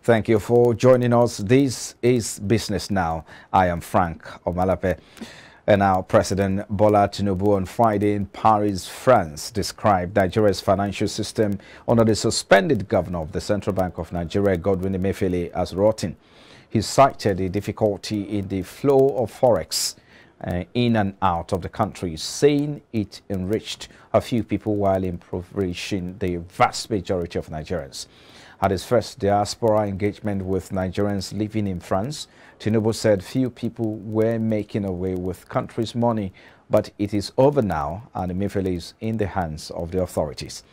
Thank you for joining us. This is Business Now. I am Frank Omalape. And now President Bola Tinubu on Friday in Paris, France, described Nigeria's financial system under the suspended governor of the Central Bank of Nigeria, Godwin Emefiele, as rotten. He cited the difficulty in the flow of forex in and out of the country, saying it enriched a few people while impoverishing the vast majority of Nigerians. At his first diaspora engagement with Nigerians living in France, Tinubu said few people were making away with country's money, but it is over now and Emefiele is in the hands of the authorities.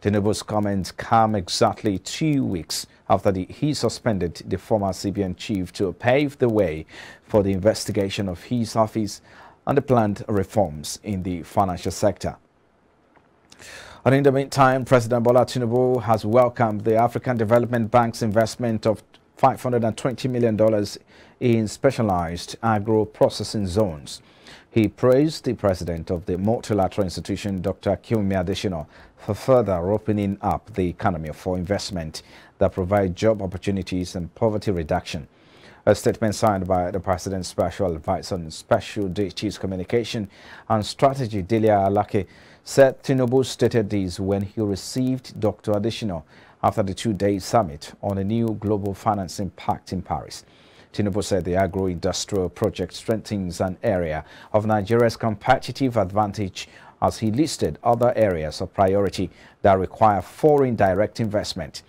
Tinubu's comments come exactly 2 weeks after he suspended the former CBN chief to pave the way for the investigation of his office and the planned reforms in the financial sector. And in the meantime, President Bola Tinubu has welcomed the African Development Bank's investment of $520 million in specialized agro-processing zones. He praised the president of the multilateral institution, Dr. Kunmi Adesina, for further opening up the economy for investment that provide job opportunities and poverty reduction. A statement signed by the President's Special Advisor on Special Duties Communication and Strategy, Delia Alake, said Tinubu stated this when he received Dr. Adesina after the two-day summit on a new global financing pact in Paris. Tinubu said the agro-industrial project strengthens an area of Nigeria's competitive advantage as he listed other areas of priority that require foreign direct investment.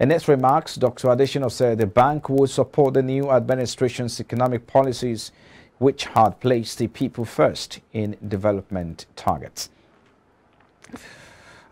In its remarks, Dr. Adesina said the bank would support the new administration's economic policies, which had placed the people first in development targets.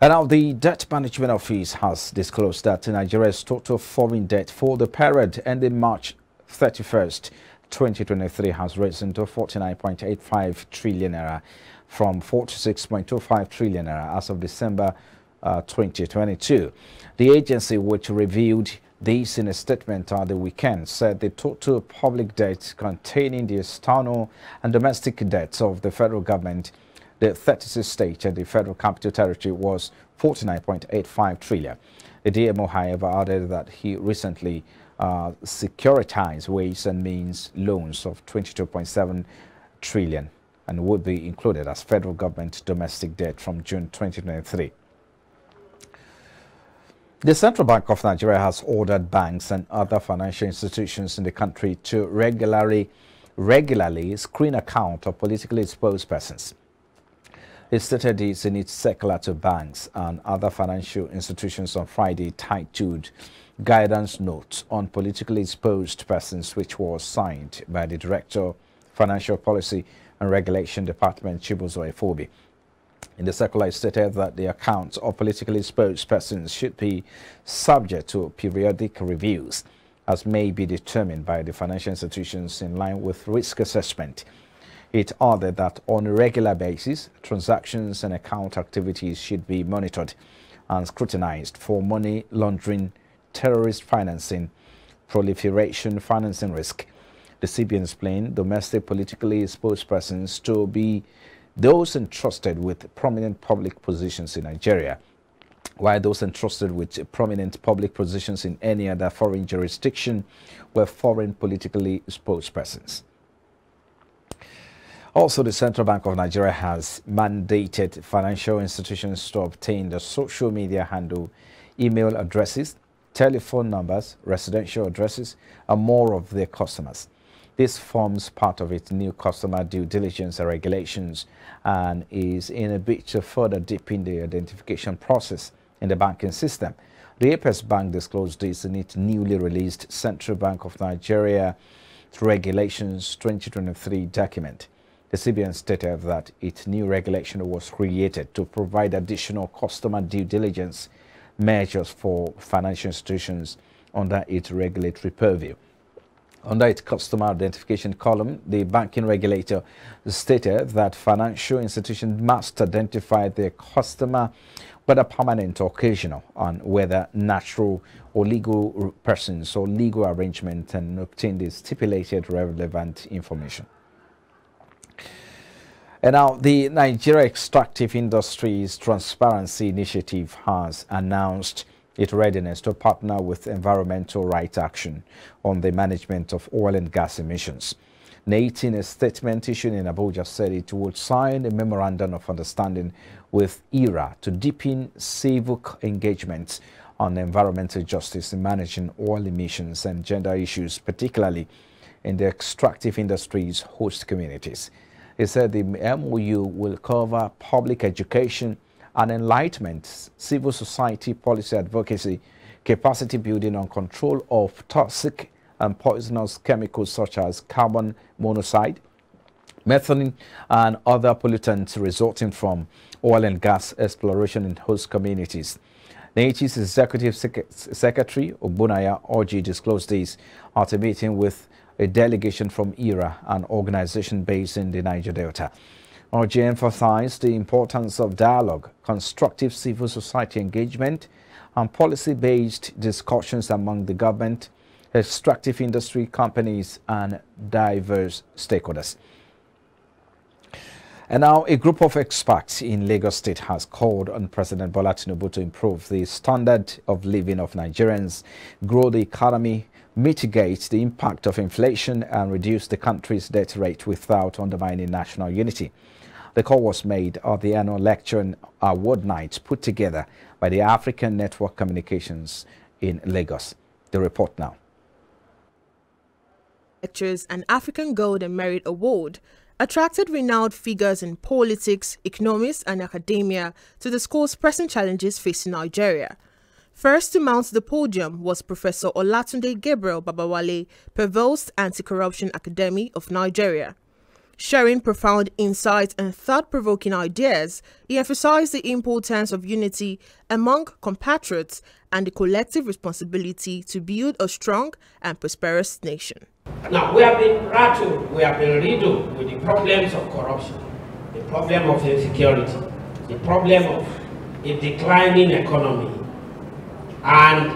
And now the Debt Management Office has disclosed that Nigeria's total foreign debt for the period ending March 31st, 2023 has risen to 49.85 trillion naira from 46.25 trillion naira as of December 2022. The agency, which revealed this in a statement on the weekend, said the total public debt containing the external and domestic debts of the federal government, the 36 states and the Federal Capital Territory was 49.85 trillion. The DMO, however, added that he recently securitized ways and means loans of 22.7 trillion and would be included as federal government domestic debt from June 2023. The Central Bank of Nigeria has ordered banks and other financial institutions in the country to regularly screen account of politically exposed persons. It stated this in its circular to banks and other financial institutions on Friday, titled Guidance Notes on Politically Exposed Persons, which was signed by the Director, Financial Policy and Regulation Department, Chibuzo Efobi. In the circular, it stated that the accounts of politically exposed persons should be subject to periodic reviews, as may be determined by the financial institutions in line with risk assessment. It added that on a regular basis, transactions and account activities should be monitored and scrutinized for money laundering, terrorist financing, proliferation financing risk. The CBN explained domestic politically exposed persons to be those entrusted with prominent public positions in Nigeria, while those entrusted with prominent public positions in any other foreign jurisdiction were foreign politically exposed persons. Also, the Central Bank of Nigeria has mandated financial institutions to obtain the social media handle, email addresses, telephone numbers, residential addresses, and more of their customers. This forms part of its new customer due diligence and regulations and is in a bid to further deepen the identification process in the banking system. The Apex Bank disclosed this in its newly released Central Bank of Nigeria Regulations 2023 document. The CBN stated that its new regulation was created to provide additional customer due diligence measures for financial institutions under its regulatory purview. Under its customer identification column, the banking regulator stated that financial institutions must identify their customer, whether permanent or occasional, and whether natural or legal persons or legal arrangement, and obtain the stipulated relevant information. And now, the Nigeria Extractive Industries Transparency Initiative has announced its readiness to partner with environmental rights action on the management of oil and gas emissions. NATE, in a statement issued in Abuja, said it would sign a memorandum of understanding with ERA to deepen civic engagement on environmental justice in managing oil emissions and gender issues, particularly in the extractive industry's host communities. He said the MOU will cover public education and enlightenment, civil society policy advocacy, capacity building on control of toxic and poisonous chemicals such as carbon monoxide, methane, and other pollutants resulting from oil and gas exploration in host communities. NATE's Executive Secretary Obunaya Orji disclosed this at a meeting with a delegation from ERA, an organization based in the Niger Delta. Orji emphasized the importance of dialogue, constructive civil society engagement, and policy-based discussions among the government, extractive industry companies, and diverse stakeholders. And now a group of experts in Lagos State has called on President Bola Tinubu to improve the standard of living of Nigerians, grow the economy, mitigate the impact of inflation, and reduce the country's debt rate without undermining national unity. The call was made at the annual lecture and award night put together by the African Network Communications in Lagos. The report now. Lectures and African Gold and Merit Award attracted renowned figures in politics, economics, and academia to discuss pressing challenges facing Nigeria. First to mount the podium was Professor Olatunde Gabriel Babawale, Provost, Anti-Corruption Academy of Nigeria. Sharing profound insights and thought-provoking ideas, he emphasized the importance of unity among compatriots and the collective responsibility to build a strong and prosperous nation. Now, we have been rattled, we have been riddled with the problems of corruption, the problem of insecurity, the problem of a declining economy. And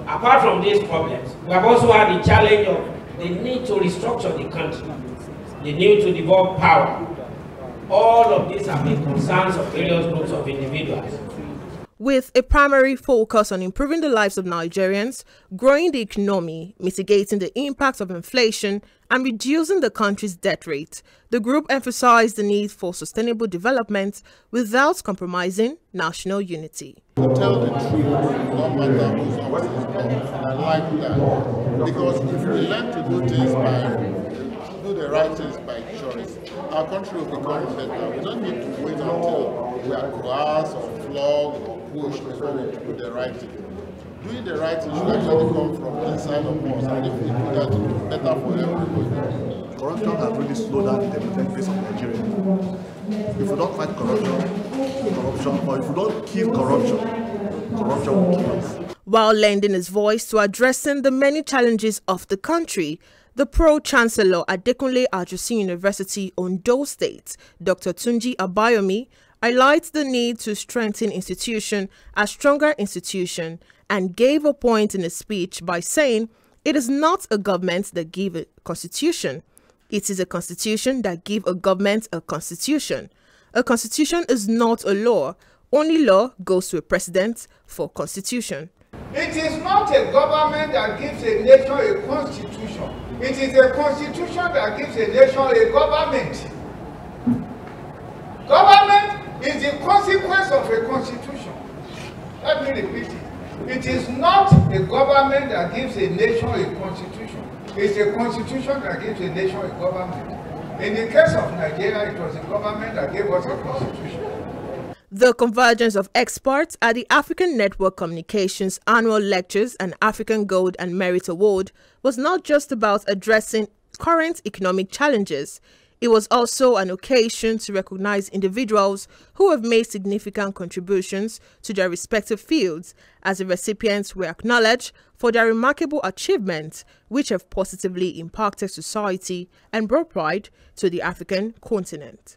apart from these problems, we have also had the challenge of the need to restructure the country, the need to devolve power. All of these have been concerns of various groups of individuals. With a primary focus on improving the lives of Nigerians, growing the economy, mitigating the impact of inflation, and reducing the country's debt rate, the group emphasized the need for sustainable development without compromising national unity. To tell the truth, no matter who's and I like that, because if we learn to do things do the right things by choice, our country will become better. We don't need to wait until we are coerced or flogged or pushed before we do the right thing. Doing the right thing should actually come from inside of us, and if we do that, it will be better for everybody. Corruption has really slowed down the development pace of Nigeria. If we don't fight corruption, or if we don't kill corruption, corruption will kill us. While lending his voice to addressing the many challenges of the country, the Pro-Chancellor at Adekunle Ajosin University, Ondo State, Dr. Tunji Abayomi, highlights the need to strengthen institution as stronger institution and gave a point in his speech by saying it is not a government that gives a constitution. It is a constitution that gives a government a constitution. A constitution is not a law. Only law goes to a president for constitution. It is not a government that gives a nation a constitution. It is a constitution that gives a nation a government. Government is the consequence of a constitution. Let me repeat it. It is not a government that gives a nation a constitution. It's a constitution that gives a nation a government. In the case of Nigeria, it was the government that gave us a constitution. The convergence of experts at the African Network Communications Annual Lectures and African Gold and Merit Award was not just about addressing current economic challenges. It was also an occasion to recognize individuals who have made significant contributions to their respective fields, as the recipients were acknowledged for their remarkable achievements, which have positively impacted society and brought pride to the African continent.